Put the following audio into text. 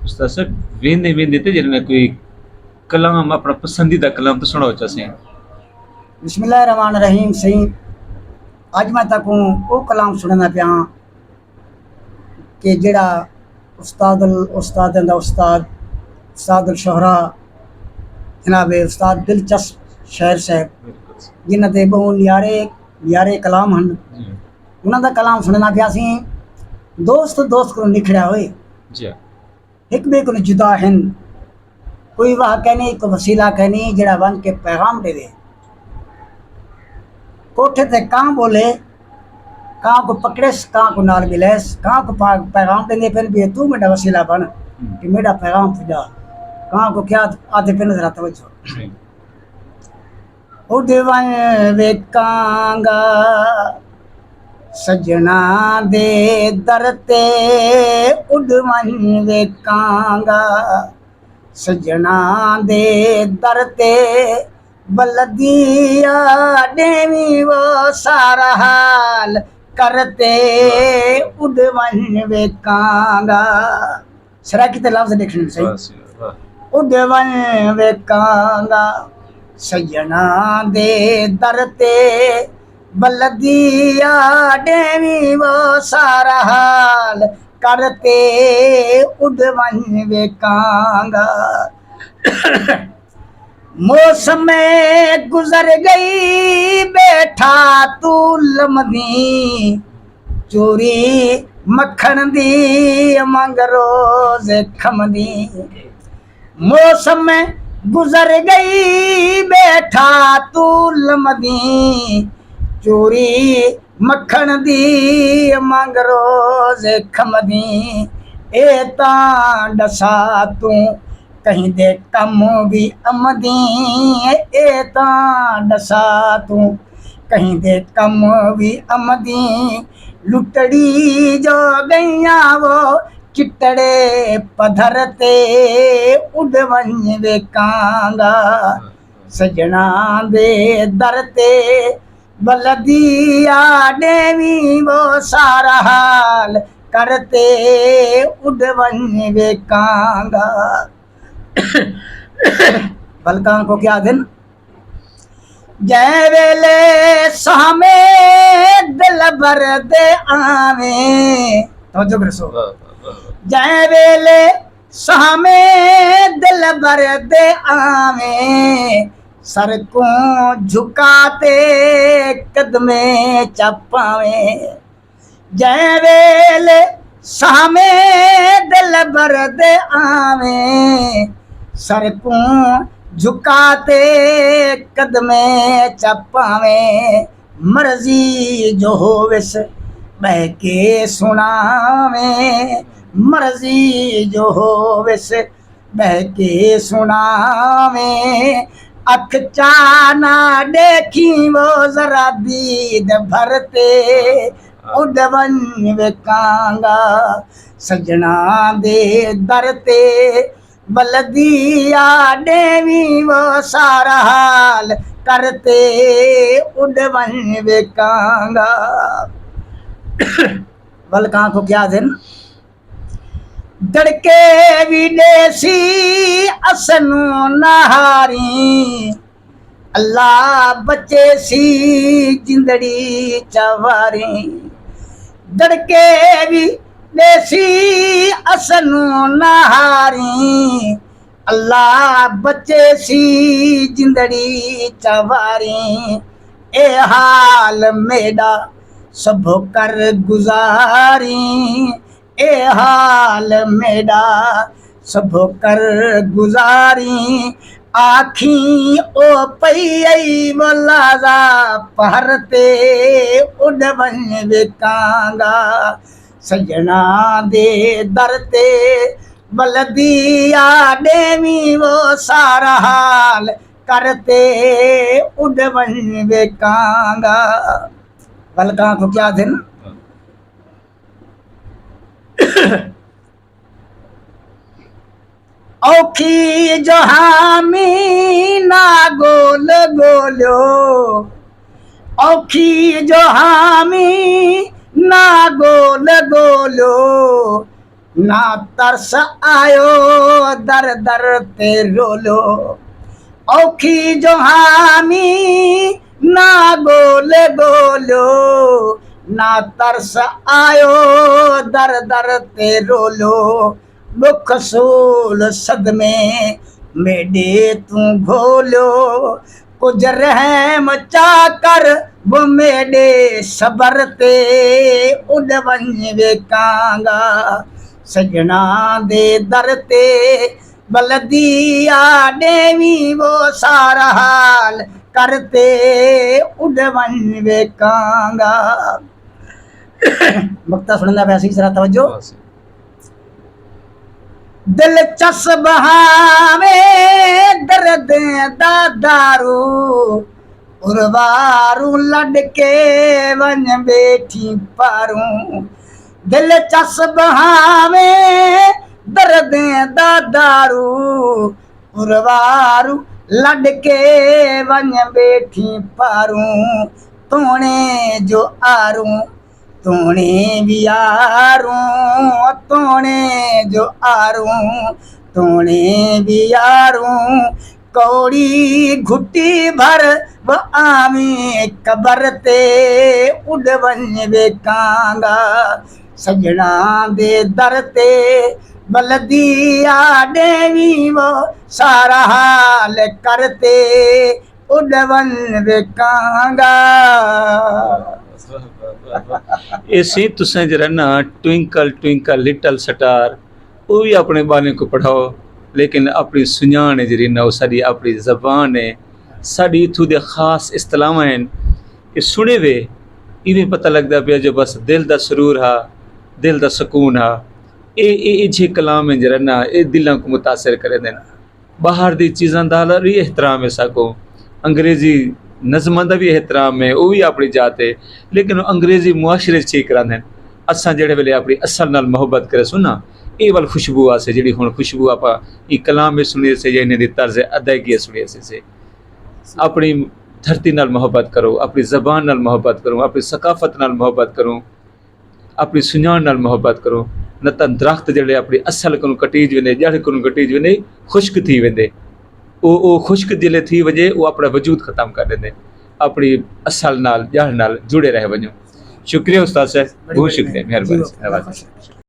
उस्ताद साहब वेंदे वेंदे ते जने कोई कलाम अपना पसंदीदा कलाम तो सुनाओ चासे। बिस्मिल्लाहिर्रहमानिर्रहीम। सही अज मैं तक वो कलाम सुनना पिया कि जेड़ा उस्ताद उस्ताद शोहरा जनाब उस्ताद दिलचस्प शेर साहब जिन्हां दे बहुत लियारे कलाम हैं। जी उन्हां दा कलाम सुनना पिया सी। दोस्त दोस्त को निखड़िया होए जी एक बे को जुदा हैं, कोई वाह कहनी कोई वसीला कहनी जेड़ा बन के पैगाम दे। कोठे ते कां बोले, कां को पकड़ेस कां को नाल मिलेस, कां को पैगाम देंगे फिर भी तू मेरा वसीला बन कि मेरा पैगाम पुजा। कां को क्या आधे पे नजर आता वजो उड़वन वेकांगा सजना दे दरते, उड़वन वेकांगा सजना दे दरते, बलदिया देवी वो सारा हाल करते, उड़वन वेकांगा। सराकी ते लफ्ज देखने सही। वाह सी वाह। उड़वन वेकांगा सजना दे दरते, बलदिया देवी वो सारा हाल करते, उड़वन वेकांगा। मौसम गुजर गई बैठा तू लमदी, चोरी मक्खन दी मंग रोज खमदी। मौसम गुजर गई बैठा तू लमदी, चोरी मक्खन दी मंग रोज खमदी। ए तां डसा तू कहीं दे कम भी अमदी, ए तां डसा तू कहीं दे कम भी अमदी। लुटड़ी जो गैया वो चिट्टड़े पधर ते, उड़वन वेकांगा सजना दे दर ते, बलदिया देवी वो सारा हाल करते, उड़वन वेकांगा। बलकां को क्या दिन जय वेले सामे दिल भर दे आवे, तो जो रसो जय वेले सामे दिल भर दे आवे, सर को झुकाते कदमे चपावे। जय वेले सामे दिल भर दे आवे, सर को झुकाते कदमे चपावे। मर्जी जो होविस बह के सुनावे, मर्जी जो होविस बह के सुनावे। अख चाना देखी वो जरा दीद भरते, उड़वन वेकांगा सजना दे दरते, बलदिया देवी वो सारा हाल करते, उड़वन वेकांगा। बलकां को क्या दिन दड़के विदेशी असनु नहारी, अल्लाह बचे सी जिंदड़ी चवारी। दड़के विदेशी असनु नहारी, अल्लाह बचे सी जिंदड़ी चवारी। ए हाल मेरा सब कर गुजारी, ए हाल मेरा सब कर गुजारी। आखी ओ पई मलाजा पहरते, उड़वन वेकांगा सजना दे दरते, बलदिया देवी वो सारा हाल करते, उड़वन वेकांगा। बलकां को क्या दिन औखी जो हामी ना गोल गोलो, औखी जो हामी ना गोल गोलो, ना तरस आयो दर दर ते रोलो औखी जो हामी ना गोले गोलो ना तरस आयो दर दर ते रोलो दुख सूल सदमे मेडे तू घोलो कुछ रहम चाकर वो मेडे सबर ते उड़ वंज वेकांगा सजना दे दर ते बलदी आडेवी वो सारा हाल करते उड़ वंज वेकांगा। मक्ता सुनना वैसे ही जरा तवज्जो। दिलचस बहावे दर्द दा दारू उर्वारू लड़के वन बैठी पारू दिलचस बहावे दर्द दा दारू उर्वारू लड़के वन बैठी पारू तोने जो आरू तोने भी आरू तोने जो आरू तोने भी आरू कौड़ी घुट्टी भर वो आमी कबर ते उड़ वंज वेकांगा सजना दे दर ते बलदी आडेवी वो सारा हाल करते उड़ वंज वेकांगा। इसी तुसें जरा ना ट्विंकल ट्विंकल लिटल स्टार वो भी अपने बाने को पढ़ाओ लेकिन अपनी सुञाण जी ना साड़ी अपनी जबान है साड़ी इथों दे खास इस्तलाहां हैं कि सुने वे इवें पता लगता पे जो बस दिल दा सरूर हा दिल दा सुकून हा ये जे कलाम है जरा ना ये दिलों को मुतासर करे देन बाहर दी चीज़ां दा भी एहतराम है सको अंग्रेजी नज़मां दा भी एहतराम है वो भी अपनी जात है लेकिन अंग्रेजी मुआशरे ठीक करांदे असां जेड़े वेले अपनी असल नाल मोहब्बत करे सुना ये वाल खुशबू आसे जी हुण खुशबू आप कलाम में सुनी से या इन्हें तर्ज अदायगी सुनी से अपनी धरती नाल मोहब्बत करो अपनी जबान नाल मोहब्बत करो अपनी सकाफत नाल मोहब्बत करो अपनी सुञाण नाल मोहब्बत करो न त दरख्त जेड़े अपनी असल को कटीज वेंदे जड़ को कटीज वेंदे खुश्क थी वेंदे वो खुश्क जिले थी वजे वो अपना वजूद ख़त्म कर देंदे अपनी असल नाल जड़ नाल जुड़े रह वञो। शुक्रिया उस्ताद साहब बहुत शुक्रिया मेहरबानी।